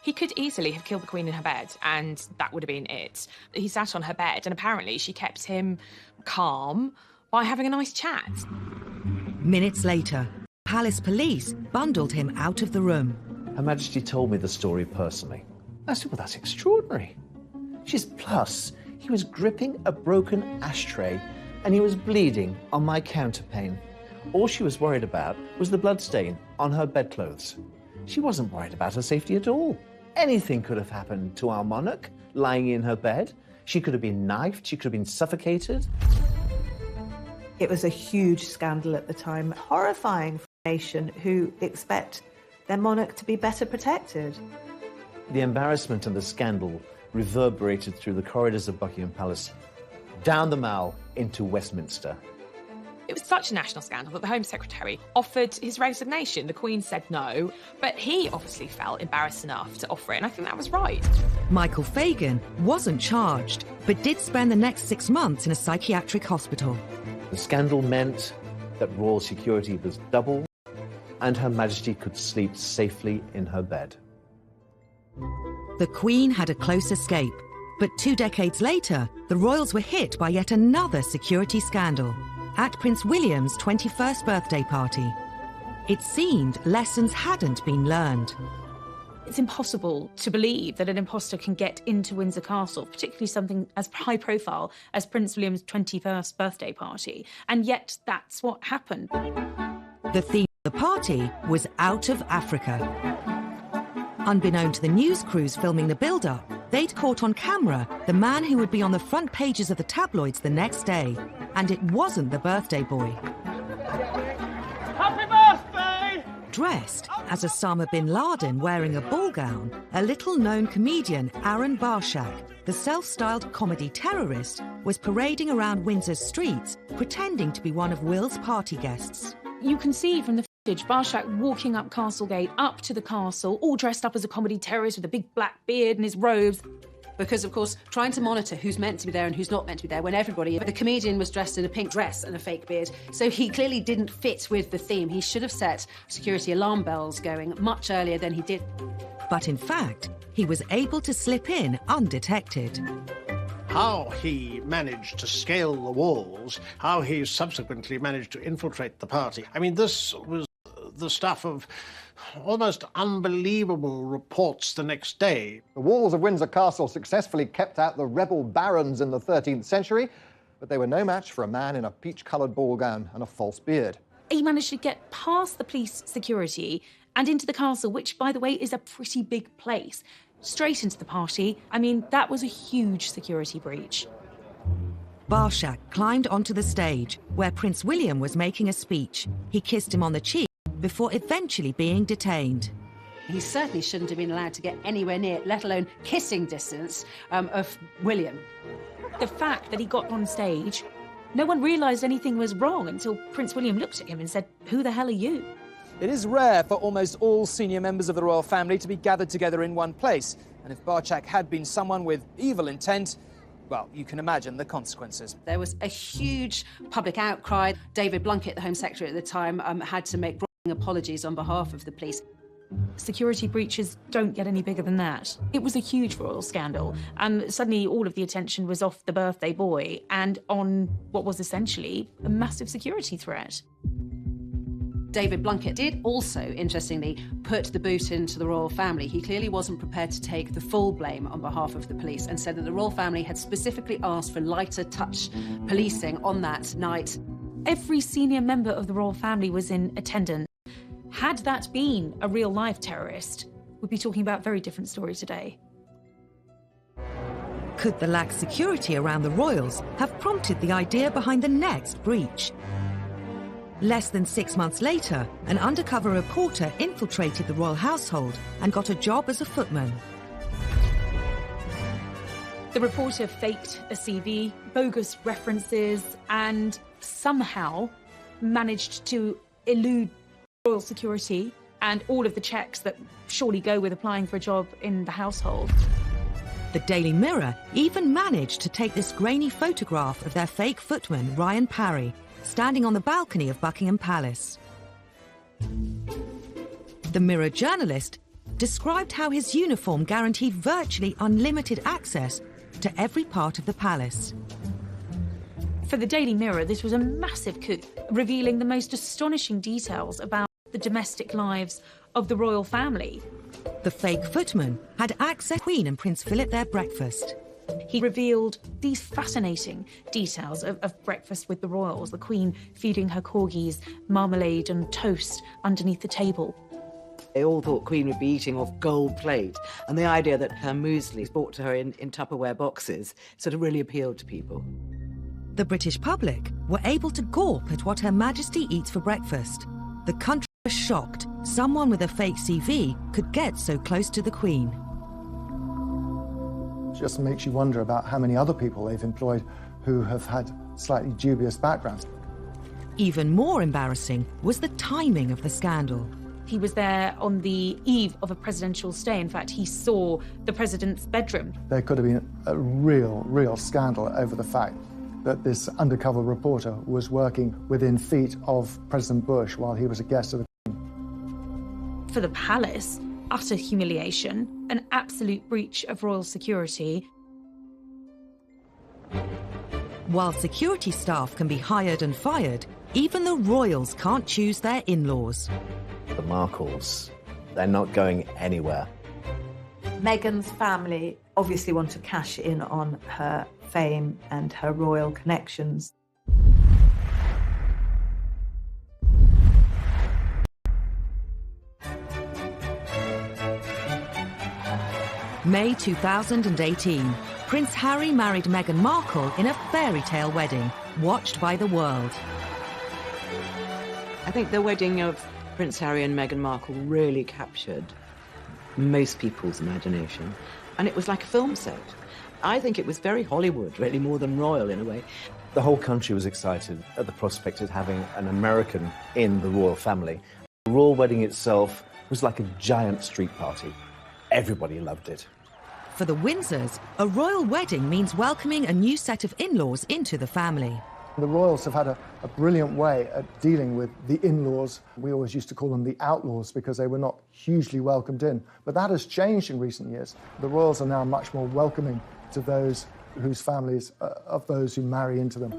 He could easily have killed the Queen in her bed, and that would have been it. He sat on her bed, and apparently she kept him calm by having a nice chat. Minutes later, palace police bundled him out of the room. Her Majesty told me the story personally. I said, well, that's extraordinary. She's plus, he was gripping a broken ashtray and he was bleeding on my counterpane. All she was worried about was the bloodstain on her bedclothes. She wasn't worried about her safety at all. Anything could have happened to our monarch lying in her bed. She could have been knifed, she could have been suffocated. It was a huge scandal at the time, horrifying for a nation who expect their monarch to be better protected. The embarrassment and the scandal reverberated through the corridors of Buckingham Palace, down the Mall into Westminster. It was such a national scandal that the Home Secretary offered his resignation. The Queen said no, but he obviously felt embarrassed enough to offer it, and I think that was right. Michael Fagan wasn't charged, but did spend the next 6 months in a psychiatric hospital. The scandal meant that royal security was doubled and Her Majesty could sleep safely in her bed. The Queen had a close escape, but 2 decades later, the royals were hit by yet another security scandal at Prince William's 21st birthday party. It seemed lessons hadn't been learned. It's impossible to believe that an imposter can get into Windsor Castle, particularly something as high profile as Prince William's 21st birthday party, and yet that's what happened. The theme of the party was out of Africa. Unbeknown to the news crews filming the build-up, they'd caught on camera the man who would be on the front pages of the tabloids the next day, and it wasn't the birthday boy. Happy birthday! Dressed as Osama bin Laden wearing a ball gown, a little-known comedian, Aaron Barshak, the self-styled comedy terrorist, was parading around Windsor's streets, pretending to be one of Will's party guests. You can see from the footage Barshak walking up Castlegate, up to the castle, all dressed up as a comedy terrorist with a big black beard and his robes. because, of course, trying to monitor who's meant to be there and who's not meant to be there when everybody... The comedian was dressed in a pink dress and a fake beard, so he clearly didn't fit with the theme. He should have set security alarm bells going much earlier than he did. But in fact, he was able to slip in undetected. How he managed to scale the walls, how he subsequently managed to infiltrate the party. I mean, this was the stuff of almost unbelievable reports the next day. The walls of Windsor Castle successfully kept out the rebel barons in the 13th century, but they were no match for a man in a peach-coloured ball gown and a false beard. He managed to get past the police security and into the castle, which, by the way, is a pretty big place. Straight into the party. I mean, that was a huge security breach. Barshak climbed onto the stage, where Prince William was making a speech. He kissed him on the cheek before eventually being detained. He certainly shouldn't have been allowed to get anywhere near, let alone kissing distance, of William. The fact that he got on stage, no one realised anything was wrong until Prince William looked at him and said, "Who the hell are you?" It is rare for almost all senior members of the royal family to be gathered together in one place. And if Barshak had been someone with evil intent, well, you can imagine the consequences. There was a huge public outcry. David Blunkett, the Home Secretary at the time, had to make apologies on behalf of the police. Security breaches don't get any bigger than that. It was a huge royal scandal, and suddenly all of the attention was off the birthday boy and on what was essentially a massive security threat. David Blunkett did also, interestingly, put the boot into the royal family. He clearly wasn't prepared to take the full blame on behalf of the police and said that the royal family had specifically asked for lighter touch policing on that night. Every senior member of the royal family was in attendance. Had that been a real-life terrorist, we'd be talking about a very different story today. Could the lax security around the royals have prompted the idea behind the next breach? Less than 6 months later, an undercover reporter infiltrated the royal household and got a job as a footman. The reporter faked a CV, bogus references, and somehow managed to elude royal security and all of the checks that surely go with applying for a job in the household. The Daily Mirror even managed to take this grainy photograph of their fake footman, Ryan Parry, standing on the balcony of Buckingham Palace. The Mirror journalist described how his uniform guaranteed virtually unlimited access to every part of the palace. For the Daily Mirror, this was a massive coup, revealing the most astonishing details about the domestic lives of the royal family. The fake footman had access to Queen and Prince Philip their breakfast. He revealed these fascinating details of breakfast with the royals, the Queen feeding her corgis marmalade and toast underneath the table. They all thought Queen would be eating off gold plate, and the idea that her muesli was brought to her in Tupperware boxes sort of really appealed to people. The British public were able to gawp at what Her Majesty eats for breakfast. The country was shocked someone with a fake CV could get so close to the Queen. It just makes you wonder about how many other people they've employed who have had slightly dubious backgrounds. Even more embarrassing was the timing of the scandal. He was there on the eve of a presidential stay. In fact, he saw the president's bedroom. There could have been a real scandal over the fact that this undercover reporter was working within feet of President Bush while he was a guest of the Queen. For the palace, utter humiliation, an absolute breach of royal security. While security staff can be hired and fired, even the royals can't choose their in-laws. The Markles, they're not going anywhere. Meghan's family obviously want to cash in on her fame and her royal connections. May 2018, Prince Harry married Meghan Markle in a fairy tale wedding, watched by the world. I think the wedding of Prince Harry and Meghan Markle really captured most people's imagination, and it was like a film set. I think it was very Hollywood, really, more than royal in a way. The whole country was excited at the prospect of having an American in the royal family. The royal wedding itself was like a giant street party. Everybody loved it. For the Windsors, a royal wedding means welcoming a new set of in-laws into the family. The royals have had a brilliant way at dealing with the in-laws. We always used to call them the outlaws because they were not hugely welcomed in. But that has changed in recent years. The royals are now much more welcoming to those whose families, of those who marry into them.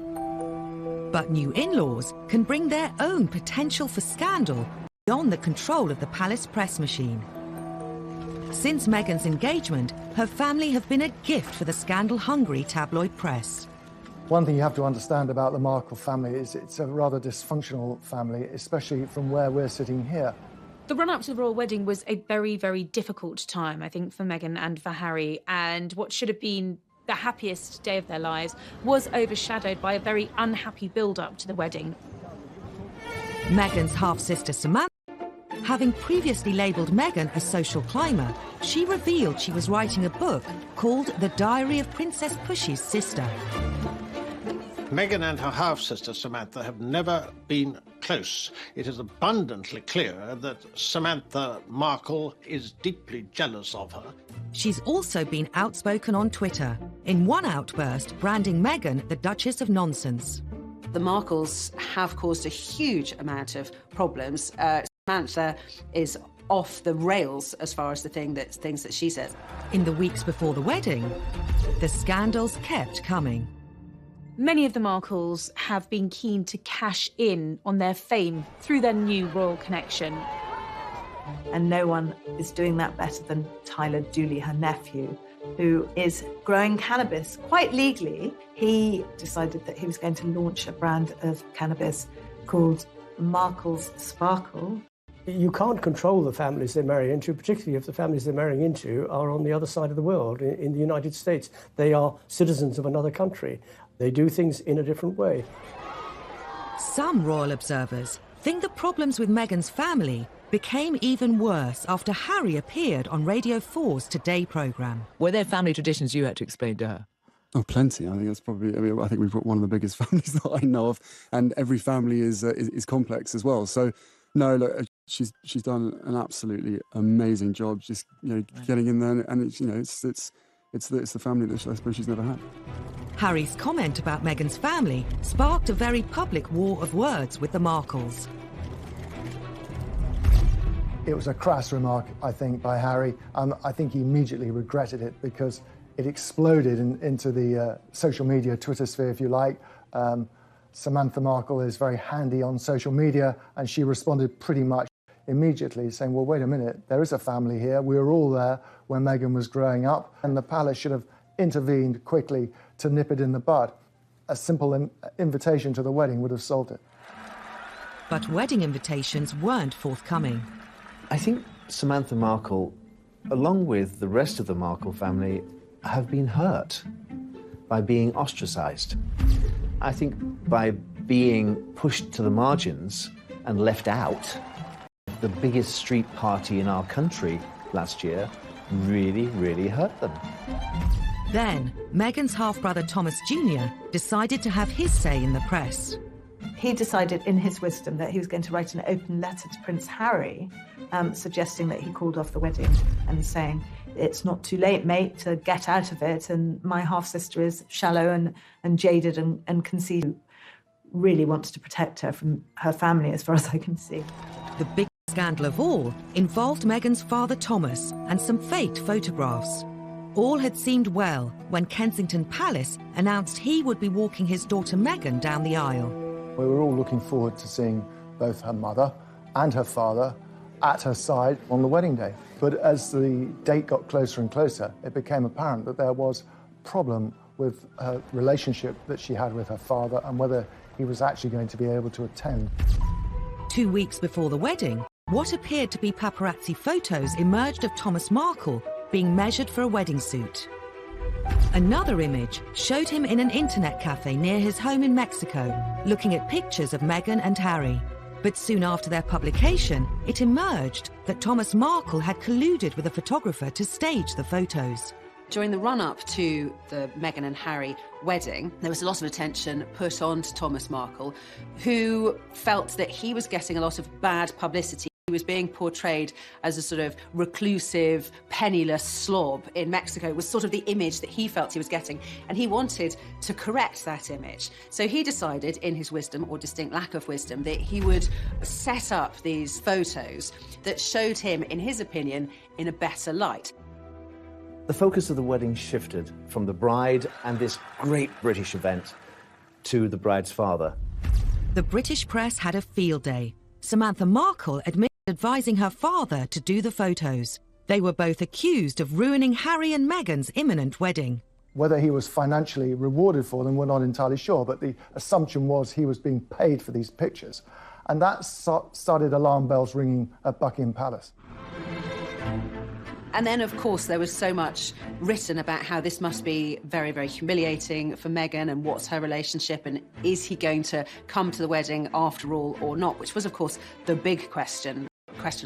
But new in-laws can bring their own potential for scandal beyond the control of the palace press machine. Since Meghan's engagement, her family have been a gift for the scandal-hungry tabloid press. One thing you have to understand about the Markle family is it's a rather dysfunctional family, especially from where we're sitting here. The run-up to the royal wedding was a very, very difficult time, I think, for Meghan and for Harry, and what should have been the happiest day of their lives was overshadowed by a very unhappy build-up to the wedding. Meghan's half-sister Samantha, having previously labelled Meghan a social climber, she revealed she was writing a book called The Diary of Princess Pushy's Sister. Meghan and her half-sister Samantha have never been close. It is abundantly clear that Samantha Markle is deeply jealous of her. She's also been outspoken on Twitter, in one outburst branding Meghan the Duchess of Nonsense. The Markles have caused a huge amount of problems. Samantha is off the rails as far as the things that she says. In the weeks before the wedding, the scandals kept coming. Many of the Markles have been keen to cash in on their fame through their new royal connection. And no one is doing that better than Tyler Dooley, her nephew, who is growing cannabis quite legally. He decided that he was going to launch a brand of cannabis called Markle's Sparkle. You can't control the families they marry into, particularly if the families they're marrying into are on the other side of the world, in the United States. They are citizens of another country. They do things in a different way. Some royal observers think the problems with Meghan's family became even worse after Harry appeared on Radio 4's Today programme. Were there family traditions you had to explain to her? Oh, plenty. I think that's probably. I mean, I think we've got one of the biggest families that I know of, and every family is complex as well. So, no, look, she's done an absolutely amazing job, just getting in there, and it's the family that I suppose she's never had. Harry's comment about Meghan's family sparked a very public war of words with the Markles. It was a crass remark, I think, by Harry. I think he immediately regretted it because it exploded into the social media, Twitter sphere, if you like. Samantha Markle is very handy on social media, and she responded pretty much immediately saying, well, wait a minute, there is a family here. We were all there when Meghan was growing up, and the palace should have intervened quickly to nip it in the bud. A simple invitation to the wedding would have solved it. But wedding invitations weren't forthcoming. I think Samantha Markle, along with the rest of the Markle family, have been hurt by being ostracised. I think by being pushed to the margins and left out, the biggest street party in our country last year really, really hurt them. Then, Meghan's half-brother Thomas Jr. decided to have his say in the press. He decided in his wisdom that he was going to write an open letter to Prince Harry, suggesting that he called off the wedding and saying, it's not too late, mate, to get out of it, and my half-sister is shallow and jaded and conceited. Really wants to protect her from her family, as far as I can see. The big scandal of all involved Meghan's father Thomas and some faked photographs. All had seemed well when Kensington Palace announced he would be walking his daughter Meghan down the aisle. We were all looking forward to seeing both her mother and her father at her side on the wedding day. But as the date got closer and closer, it became apparent that there was a problem with her relationship that she had with her father and whether he was actually going to be able to attend. 2 weeks before the wedding, what appeared to be paparazzi photos emerged of Thomas Markle being measured for a wedding suit. Another image showed him in an internet cafe near his home in Mexico, looking at pictures of Meghan and Harry. But soon after their publication, it emerged that Thomas Markle had colluded with a photographer to stage the photos. During the run-up to the Meghan and Harry wedding, there was a lot of attention put on to Thomas Markle, who felt that he was getting a lot of bad publicity. He was being portrayed as a sort of reclusive, penniless slob in Mexico was sort of the image that he felt he was getting, and he wanted to correct that image. So he decided, in his wisdom, or distinct lack of wisdom, that he would set up these photos that showed him, in his opinion, in a better light. The focus of the wedding shifted from the bride and this great British event to the bride's father. The British press had a field day. Samantha Markle admitted advising her father to do the photos. They were both accused of ruining Harry and Meghan's imminent wedding. Whether he was financially rewarded for them, we're not entirely sure, but the assumption was he was being paid for these pictures. And that started alarm bells ringing at Buckingham Palace. And then, of course, there was so much written about how this must be very, very humiliating for Meghan, and what's her relationship, and is he going to come to the wedding after all or not, which was, of course, the big question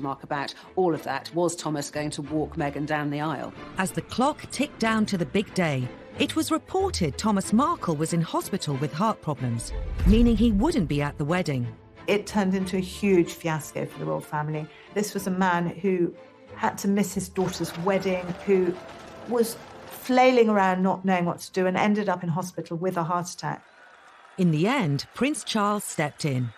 mark about all of that. Was Thomas going to walk Meghan down the aisle? As the clock ticked down to the big day, it was reported Thomas Markle was in hospital with heart problems, meaning he wouldn't be at the wedding. It turned into a huge fiasco for the royal family. This was a man who had to miss his daughter's wedding, who was flailing around not knowing what to do, and ended up in hospital with a heart attack. In the end, Prince Charles stepped in.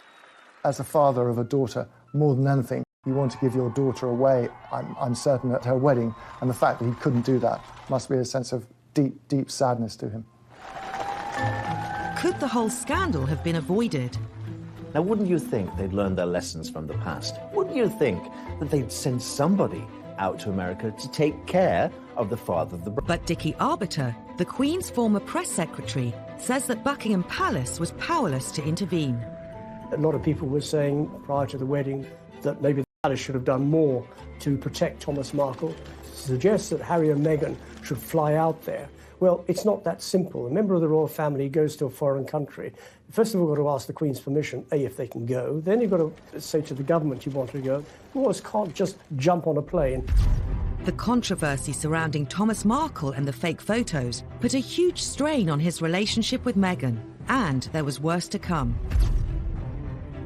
As a father of a daughter, more than anything, you want to give your daughter away, I'm certain, at her wedding, and the fact that he couldn't do that must be a sense of deep, deep sadness to him. Could the whole scandal have been avoided? Now, wouldn't you think they'd learned their lessons from the past? Wouldn't you think that they'd send somebody out to America to take care of the father of the bride? But Dickie Arbiter, the Queen's former press secretary, says that Buckingham Palace was powerless to intervene. A lot of people were saying prior to the wedding that maybe the palace should have done more to protect Thomas Markle. Suggests that Harry and Meghan should fly out there. Well, it's not that simple. A member of the royal family goes to a foreign country. First of all, you've got to ask the Queen's permission, if they can go. Then you've got to say to the government you want to go. Royals can't just jump on a plane. The controversy surrounding Thomas Markle and the fake photos put a huge strain on his relationship with Meghan, and there was worse to come.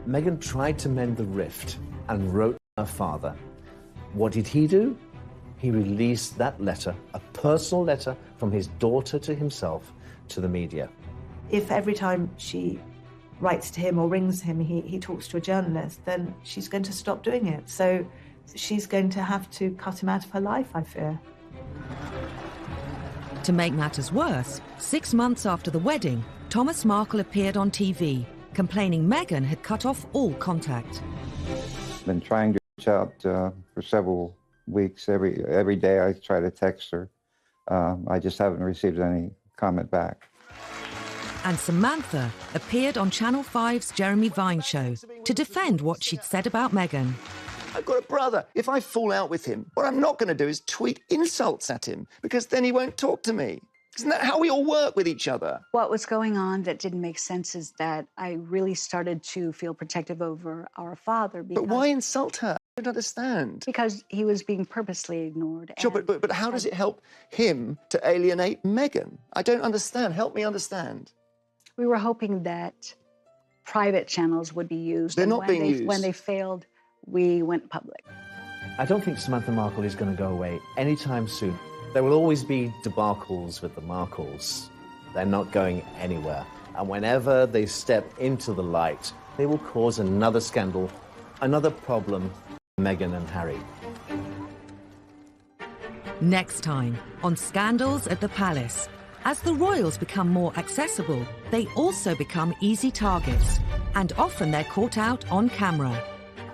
Meghan tried to mend the rift and wrote to her father. What did he do? He released that letter, a personal letter from his daughter to himself, to the media. If every time she writes to him or rings him, he talks to a journalist, then she's going to stop doing it. So she's going to have to cut him out of her life, I fear. To make matters worse, 6 months after the wedding, Thomas Markle appeared on TV, complaining Meghan had cut off all contact. I've been trying to reach out for several weeks. Every day I try to text her. I just haven't received any comment back. And Samantha appeared on Channel 5's Jeremy Vine show to defend what she'd said about Meghan. I've got a brother. If I fall out with him, what I'm not going to do is tweet insults at him, because then he won't talk to me. Isn't that how we all work with each other? What was going on that didn't make sense is that I really started to feel protective over our father. But why insult her? I don't understand. Because he was being purposely ignored. Sure, but how does it help him to alienate Meghan? I don't understand. Help me understand. We were hoping that private channels would be used. They're not being used. When they failed, we went public. I don't think Samantha Markle is going to go away anytime soon. There will always be debacles with the Markles. They're not going anywhere. And whenever they step into the light, they will cause another scandal, another problem for Meghan and Harry. Next time on Scandals at the Palace. As the royals become more accessible, they also become easy targets, and often they're caught out on camera.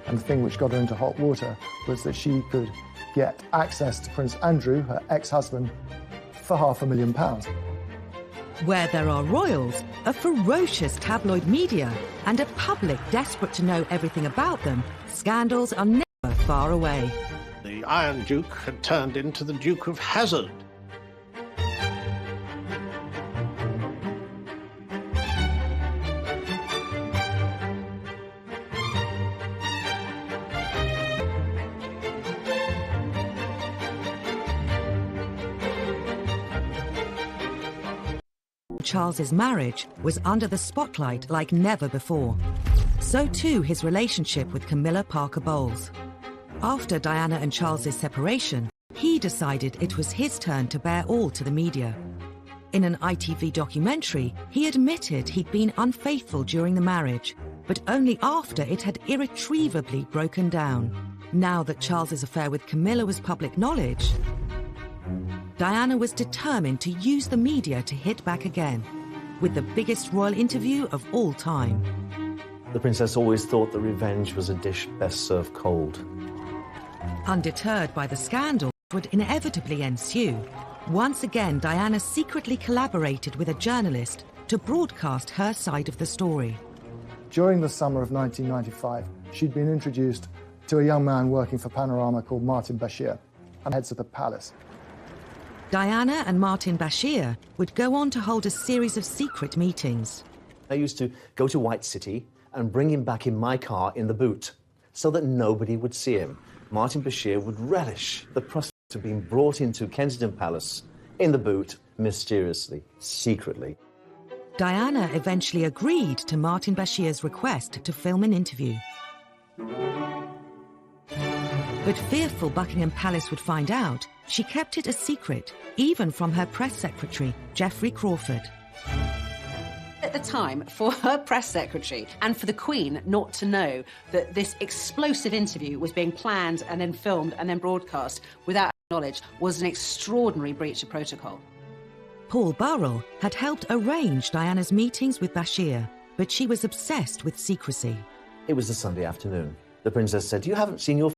And the thing which got her into hot water was that she could get access to Prince Andrew, her ex-husband, for £500,000. Where there are royals, a ferocious tabloid media, and a public desperate to know everything about them, scandals are never far away. The Iron Duke had turned into the Duke of Hazard. Charles's marriage was under the spotlight like never before. So too his relationship with Camilla Parker Bowles. After Diana and Charles's separation, he decided it was his turn to bear all to the media. In an ITV documentary, he admitted he'd been unfaithful during the marriage, but only after it had irretrievably broken down. Now that Charles's affair with Camilla was public knowledge, Diana was determined to use the media to hit back again, with the biggest royal interview of all time. The princess always thought that revenge was a dish best served cold. Undeterred by the scandal that would inevitably ensue, once again Diana secretly collaborated with a journalist to broadcast her side of the story. During the summer of 1995, she'd been introduced to a young man working for Panorama called Martin Bashir, and heads of the palace. Diana and Martin Bashir would go on to hold a series of secret meetings. I used to go to White City and bring him back in my car in the boot, so that nobody would see him. Martin Bashir would relish the prospect of being brought into Kensington Palace in the boot, mysteriously, secretly. Diana eventually agreed to Martin Bashir's request to film an interview. But fearful Buckingham Palace would find out, she kept it a secret, even from her press secretary, Geoffrey Crawford. At the time, for her press secretary and for the Queen not to know that this explosive interview was being planned and then filmed and then broadcast without knowledge was an extraordinary breach of protocol. Paul Burrell had helped arrange Diana's meetings with Bashir, but she was obsessed with secrecy. It was a Sunday afternoon. The princess said, "You haven't seen your